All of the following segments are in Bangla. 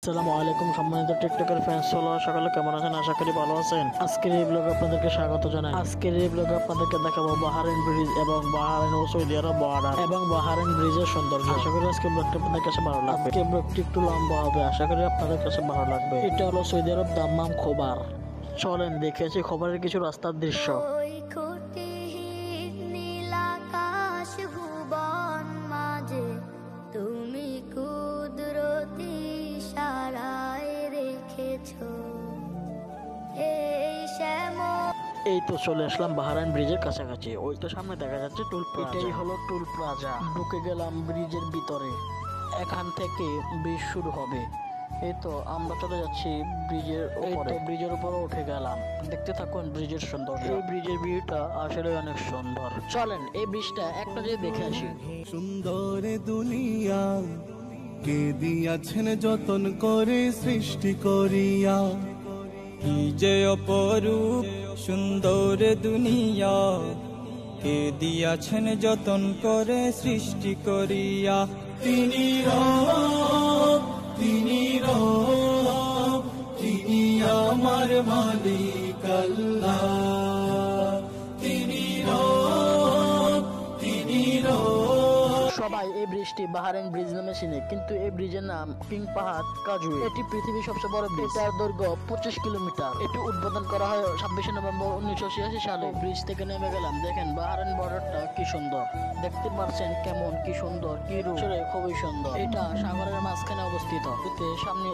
আসসালামু আলাইকুম সম্মানিত টিকটকের ফ্যান্স ফলোয়ার সকলে কেমন আছেন? আশা করি ভালো আছেন। আজকের এই ব্লগে আপনাদেরকে স্বাগত জানাই। আজকের এই ব্লগে আপনাদেরকে দেখাবো বাহরাইন ব্রিজ এবং বাহরাইন ও সৌদি আরব বর্ডার এবং বাহরাইন ব্রিজের সৌন্দর্য। আশা করি আজকে ব্লগটা আপনাদের কাছে ভালো লাগবে। আজকে ব্লগটি একটু লম্বা হবে, আশা করি আপনাদের কাছে ভালো লাগবে। এটা হলো সৌদি আরব দাম্মাম খোবার। চলেন দেখেছি খবরের কিছু রাস্তার দৃশ্য। তুমি কুদরতি সারায় রেখেছো এই তো চলে আসলাম বাহরাইন ব্রিজের কাছাকাছি। ওই তো সামনে দেখা যাচ্ছে টুল প্লাজা। এটাই হলো টুল প্লাজা। ঢুকে গেলাম ব্রিজের ভিতরে। এখান থেকে ব্রিজ শুরু হবে। এই তো আমরা চলে যাচ্ছি ব্রিজের উপরে। ব্রিজের উপরে উঠে গেলাম। দেখতে থাকুন ব্রিজের সৌন্দর্য। এই ব্রিজের ভিউটা আসলে অনেক সুন্দর। চলেন এই ব্রিজটা একটা যে দেখে আসি। সুন্দর দুনিয়া কে দিয়াছেন যতন করে সৃষ্টি করিয়া, কি যে অপরূপ সুন্দর দুনিয়া কে দিয়াছেন যতন করে সৃষ্টি করিয়া। তিনি রব, তিনি রব, তিনি আমার মালিক আল্লাহ। তিনি রব, তিনি রব। সবাই এই ব্রিজটি বাহরাইন ব্রিজ নামে চিনে, কিন্তু এই ব্রিজের নাম কিং ফাহাদ কাজওয়ে। এটি পৃথিবীর সবচেয়ে বড় ব্রিজ। এটার দৈর্ঘ্য 25 কিলোমিটার। এটি উদ্বোধন করা হয় 26 নভেম্বর 1986 সালে। ব্রিজ থেকে নেমে গেলাম। দেখেন বাহরাইন বর্ডারটা কি সুন্দর, দেখতে পাচ্ছেন কেমন, কি সুন্দর, কি রূপ, খুবই সুন্দর। এটা সাগরের মাঝখানে অবস্থিত। এতে সামনে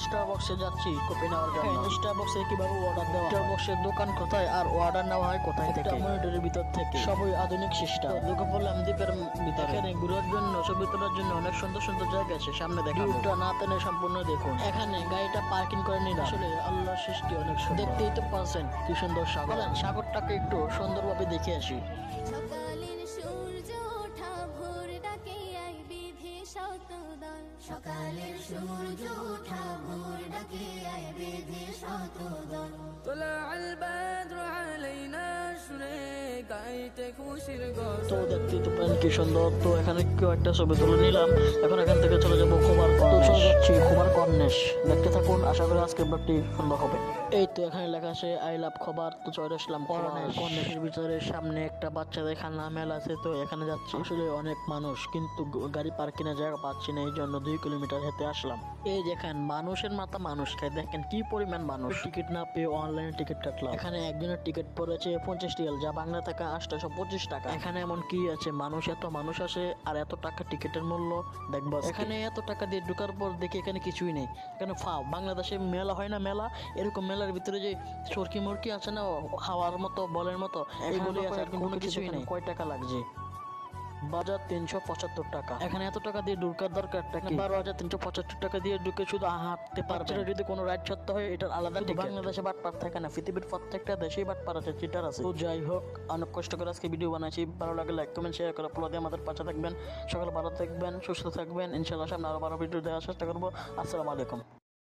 স্টার বক্সে যাচ্ছি কপি নেওয়ার জন্য। স্টার বক্সে কিভাবে অর্ডার দেওয়া, স্টার বক্সের দোকান কোথায় আর অর্ডার নেওয়া হয় কোথায় থেকে, মনিটরের ভিতর থেকে। সবই আধুনিক সিস্টেম। ঢুকে পড়লাম দ্বীপের ভিতরে। এখানে ঘোরার জন্য, ছবি তোলার জন্য অনেক সুন্দর সুন্দর জায়গা আছে। সামনে দেখাবো, ভিউটা না টেনে সম্পূর্ণ দেখুন। এখানে গাড়িটা পার্কিং করে নিলাম। আসলে আল্লাহর সৃষ্টি অনেক সুন্দর। দেখতেই তো পাচ্ছেন কি সুন্দর সাগর। সাগরটাকে একটু সুন্দরভাবে দেখে আসি। সকালের সূর্য ওঠা ভোর ডাকে আই বিধি শতদল। সকালের সূর্য ওঠা ভোর ডাকে আই বিধি শতদল। طلع البدر علينا শুনে গাইতে খুশির গজল। তো দেখতেই তো পারেন কি সুন্দর। তো এখানে কেউ একটা ছবি তুলে নিলাম। এখন এখান থেকে চলে যাবো খোবার কর্নেশ। চলে যাচ্ছি খোবার কর্নেশ। দেখতে থাকুন, আশা করি আজকের ব্লগটি সুন্দর হবে। এই তো এখানে লেখা আছে আই লাভ খোবার। তো চলে আসলাম কর্নেশ। কর্নেশের ভিতরে সামনে একটা বাচ্চাদের খেলনা মেলা আছে। তো এখানে যাচ্ছি। আসলে অনেক মানুষ, কিন্তু গাড়ি পার্কিং এর জায়গা পাচ্ছি না, এই জন্য 2 কিলোমিটার হেঁটে আসলাম। এই দেখেন মানুষের মাথা মানুষ খায়। দেখেন কি পরিমাণ মানুষ। টিকিট না পেয়ে অনলাইনে টিকিট কাটলাম। এখানে একজনের টিকিট পড়েছে 50 রিয়াল, যা বাংলা টাকা 825 টাকা। এখানে এমন কি আছে, এত মানুষ আসে আর এত টাকা টিকিটের মূল্য দেখবো। এখানে এত টাকা দিয়ে ঢোকার পর দেখি এখানে কিছুই নেই। এখানে ফাও বাংলাদেশে মেলা হয় না, মেলা এরকম মেলার ভিতরে যে সরকি মুরকি আছে না, হাওয়ার মতো বলের মতো, এইগুলি আছে, আর কোনো কিছুই নেই। কয় টাকা লাগছে? বাজার 375 টাকা। এখানে এত টাকা দিয়ে ঢুকার দরকার টাকা 12,375 টাকা দিয়ে ঢুকে শুধু হাঁটতে পারছে। যদি কোনো রাইড করতে হয় এটার আলাদা টিকিট। বাংলাদেশে বাটপার থাকে না, পৃথিবীর প্রত্যেকটা দেশেই বাটপার আছে, চিটার আছে। তো যাই হোক, অনেক কষ্ট করে আজকে ভিডিও বানাইছি। ভালো লাগলে লাইক কমেন্ট শেয়ার করে ফলো দিয়ে আমাদের পাশে থাকবেন। সকালে ভালো থাকবেন, সুস্থ থাকবেন। ইনশাআল্লাহ সামনে আরো ভালো ভিডিও দেওয়ার চেষ্টা করবো। আসসালামু আলাইকুম।